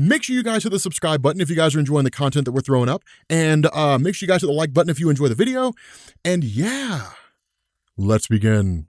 Make sure you guys hit the subscribe button if you guys are enjoying the content that we're throwing up. And make sure you guys hit the like button if you enjoy the video. And yeah, let's begin.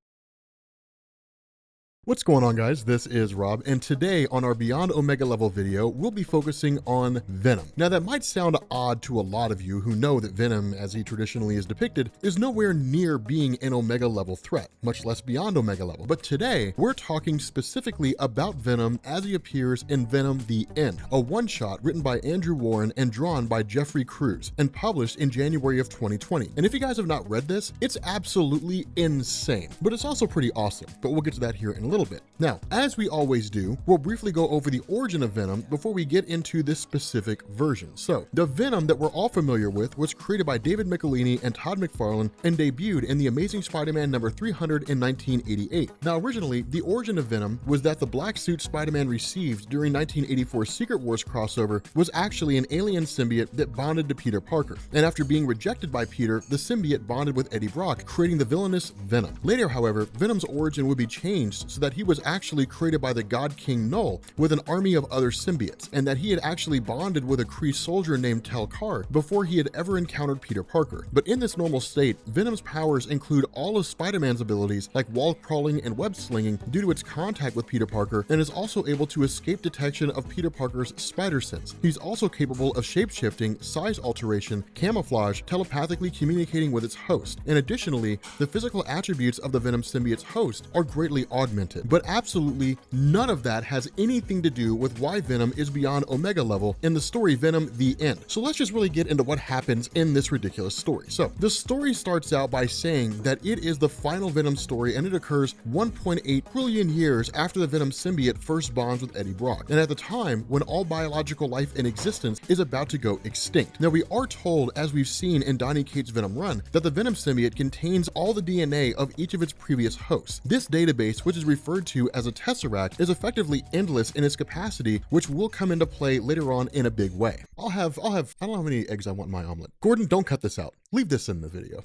What's going on, guys? This is Rob, and today on our Beyond Omega level video, we'll be focusing on Venom. Now, that might sound odd to a lot of you who know that Venom, as he traditionally is depicted, is nowhere near being an Omega level threat, much less Beyond Omega level. But today, we're talking specifically about Venom as he appears in Venom the End, a one-shot written by Andrew Warren and drawn by Jeffrey Cruz, and published in January of 2020. And if you guys have not read this, it's absolutely insane, but it's also pretty awesome. But we'll get to that here in a little bit. Now, as we always do, we'll briefly go over the origin of Venom before we get into this specific version. So, the Venom that we're all familiar with was created by David Michelini and Todd McFarlane and debuted in The Amazing Spider-Man number 300 in 1988. Now, originally, the origin of Venom was that the black suit Spider-Man received during 1984's Secret Wars crossover was actually an alien symbiote that bonded to Peter Parker. And after being rejected by Peter, the symbiote bonded with Eddie Brock, creating the villainous Venom. Later, however, Venom's origin would be changed so that he was actually created by the God King Null with an army of other symbiotes, and that he had actually bonded with a Kree soldier named Tel-Kar before he had ever encountered Peter Parker. But in this normal state, Venom's powers include all of Spider-Man's abilities like wall crawling and web slinging due to its contact with Peter Parker, and is also able to escape detection of Peter Parker's spider sense. He's also capable of shape-shifting, size alteration, camouflage, telepathically communicating with its host. And additionally, the physical attributes of the Venom symbiote's host are greatly augmented. But absolutely none of that has anything to do with why Venom is beyond Omega level in the story Venom the End. So let's just really get into what happens in this ridiculous story. So the story starts out by saying that it is the final Venom story, and it occurs 1.8 trillion years after the Venom symbiote first bonds with Eddie Brock, and at the time when all biological life in existence is about to go extinct. Now, we are told, as we've seen in Donny Cates' Venom run, that the Venom symbiote contains all the DNA of each of its previous hosts. This database, which is referred to as a tesseract, is effectively endless in its capacity, which will come into play later on in a big way. I don't know how many eggs I want in my omelet. Gordon, don't cut this out. Leave this in the video.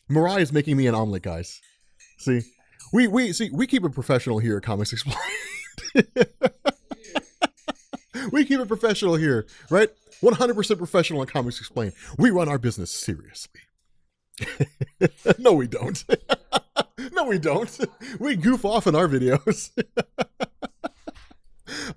Mariah is making me an omelet, guys. See, we keep it professional here at Comics Explained. We keep it professional here, right? 100% professional on Comics Explained. We run our business seriously. No, we don't. No, we don't. We goof off in our videos.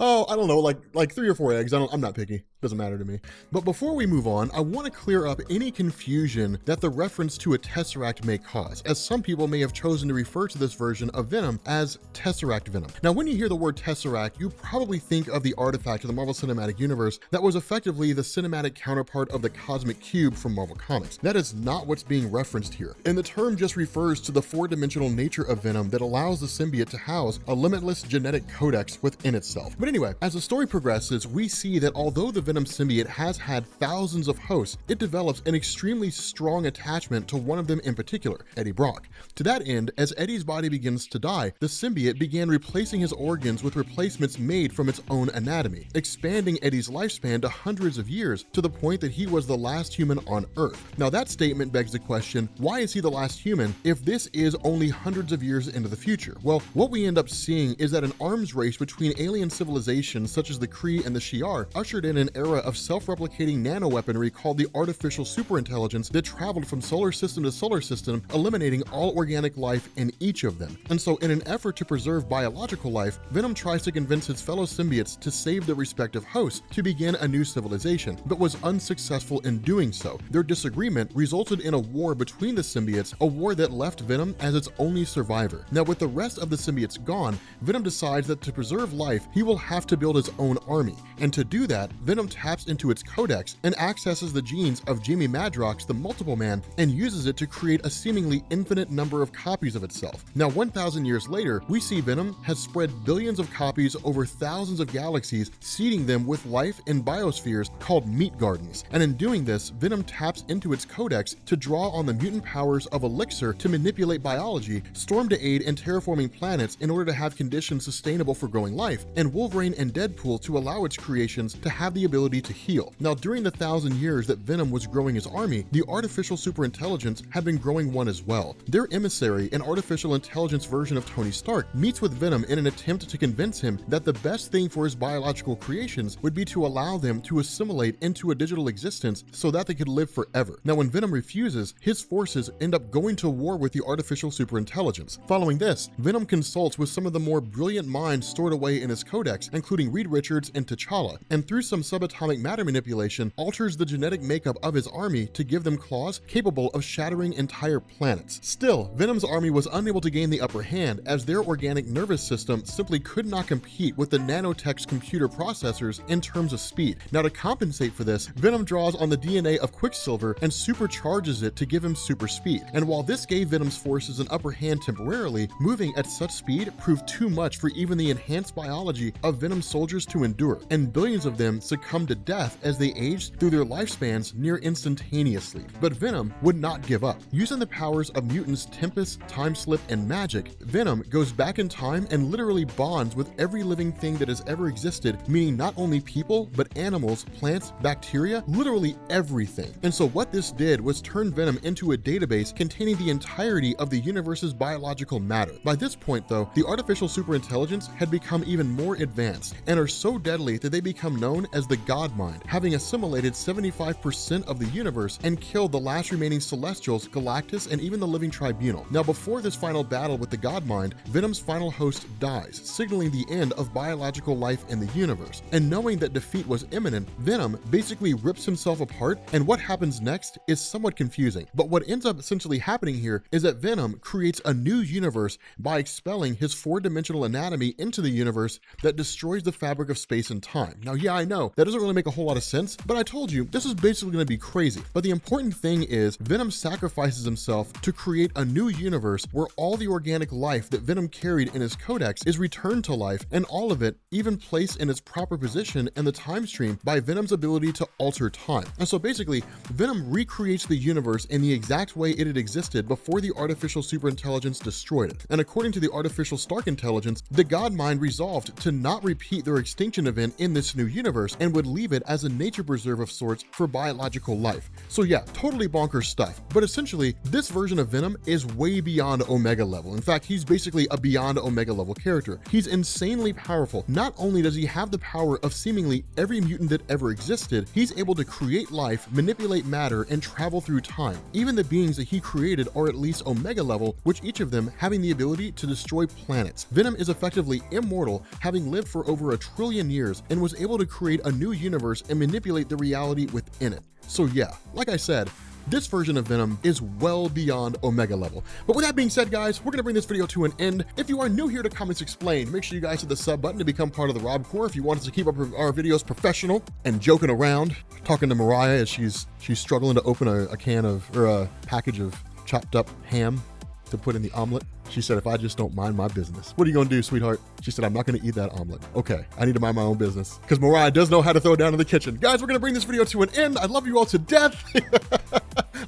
Oh, I don't know, like 3 or 4 eggs. I'm not picky. Doesn't matter to me. But before we move on, I want to clear up any confusion that the reference to a tesseract may cause, as some people may have chosen to refer to this version of Venom as Tesseract Venom. Now, when you hear the word tesseract, you probably think of the artifact of the Marvel Cinematic Universe that was effectively the cinematic counterpart of the Cosmic Cube from Marvel Comics. That is not what's being referenced here, and the term just refers to the 4-dimensional nature of Venom that allows the symbiote to house a limitless genetic codex within itself. But anyway, as the story progresses, we see that although the Venom symbiote has had thousands of hosts, it develops an extremely strong attachment to one of them in particular, Eddie Brock. To that end, as Eddie's body begins to die, the symbiote began replacing his organs with replacements made from its own anatomy, expanding Eddie's lifespan to hundreds of years to the point that he was the last human on Earth. Now, that statement begs the question, why is he the last human if this is only hundreds of years into the future? Well, what we end up seeing is that an arms race between alien civilizations such as the Kree and the Shi'ar ushered in an era of self-replicating nanoweaponry called the artificial superintelligence that traveled from solar system to solar system, eliminating all organic life in each of them. And so, in an effort to preserve biological life, Venom tries to convince his fellow symbiotes to save their respective hosts to begin a new civilization, but was unsuccessful in doing so. Their disagreement resulted in a war between the symbiotes, a war that left Venom as its only survivor. Now, with the rest of the symbiotes gone, Venom decides that to preserve life, he will have to build his own army. And to do that, Venom taps into its codex and accesses the genes of Jamie Madrox, the Multiple Man, and uses it to create a seemingly infinite number of copies of itself. Now, 1,000 years later, we see Venom has spread billions of copies over thousands of galaxies, seeding them with life in biospheres called Meatgardens. And in doing this, Venom taps into its codex to draw on the mutant powers of Elixir to manipulate biology, Storm to aid in terraforming planets in order to have conditions sustainable for growing life, and Wolverine Wolverine and Deadpool to allow its creations to have the ability to heal. Now, during the 1,000 years that Venom was growing his army, the artificial superintelligence had been growing one as well. Their emissary, an artificial intelligence version of Tony Stark, meets with Venom in an attempt to convince him that the best thing for his biological creations would be to allow them to assimilate into a digital existence so that they could live forever. Now, when Venom refuses, his forces end up going to war with the artificial superintelligence. Following this, Venom consults with some of the more brilliant minds stored away in his codex, including Reed Richards and T'Challa, and through some subatomic matter manipulation, alters the genetic makeup of his army to give them claws capable of shattering entire planets. Still, Venom's army was unable to gain the upper hand, as their organic nervous system simply could not compete with the nanotech's computer processors in terms of speed. Now, to compensate for this, Venom draws on the DNA of Quicksilver and supercharges it to give him super speed. And while this gave Venom's forces an upper hand temporarily, moving at such speed proved too much for even the enhanced biology of Venom's soldiers to endure, and billions of them succumbed to death as they aged through their lifespans near instantaneously. But Venom would not give up. Using the powers of mutants Tempest, Time Slip, and magic, Venom goes back in time and literally bonds with every living thing that has ever existed, meaning not only people, but animals, plants, bacteria, literally everything. And so what this did was turn Venom into a database containing the entirety of the universe's biological matter. By this point, though, the artificial superintelligence had become even more advanced and are so deadly that they become known as the God Mind, having assimilated 75% of the universe and killed the last remaining Celestials, Galactus, and even the Living Tribunal. Now, before this final battle with the God Mind, Venom's final host dies, signaling the end of biological life in the universe. And knowing that defeat was imminent, Venom basically rips himself apart, and what happens next is somewhat confusing. But what ends up essentially happening here is that Venom creates a new universe by expelling his four-dimensional anatomy into the universe that destroys the fabric of space and time. Now, yeah, I know, that doesn't really make a whole lot of sense, but I told you, this is basically going to be crazy. But the important thing is, Venom sacrifices himself to create a new universe where all the organic life that Venom carried in his codex is returned to life, and all of it even placed in its proper position in the time stream by Venom's ability to alter time. And so basically, Venom recreates the universe in the exact way it had existed before the artificial superintelligence destroyed it. And according to the artificial Stark intelligence, the God Mind resolved to not repeat their extinction event in this new universe and would leave it as a nature preserve of sorts for biological life. So yeah, totally bonkers stuff. But essentially, this version of Venom is way beyond Omega level. In fact, he's basically a beyond Omega level character. He's insanely powerful. Not only does he have the power of seemingly every mutant that ever existed, he's able to create life, manipulate matter, and travel through time. Even the beings that he created are at least Omega level, which each of them having the ability to destroy planets. Venom is effectively immortal, having lived for over 1 trillion years, and was able to create a new universe and manipulate the reality within it. So yeah, like I said, this version of Venom is well beyond Omega level. But with that being said, guys, we're going to bring this video to an end. If you are new here to Comics Explained, make sure you guys hit the sub button to become part of the Rob Corps. If you want us to keep up our videos professional and joking around, talking to Mariah as she's struggling to open a package of chopped up ham to put in the omelet. She said, if I just don't mind my business. What are you gonna do, sweetheart? She said, I'm not gonna eat that omelet. Okay, I need to mind my own business. Because Mariah does know how to throw down in the kitchen. Guys, we're gonna bring this video to an end. I love you all to death.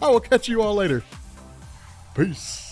I will catch you all later. Peace.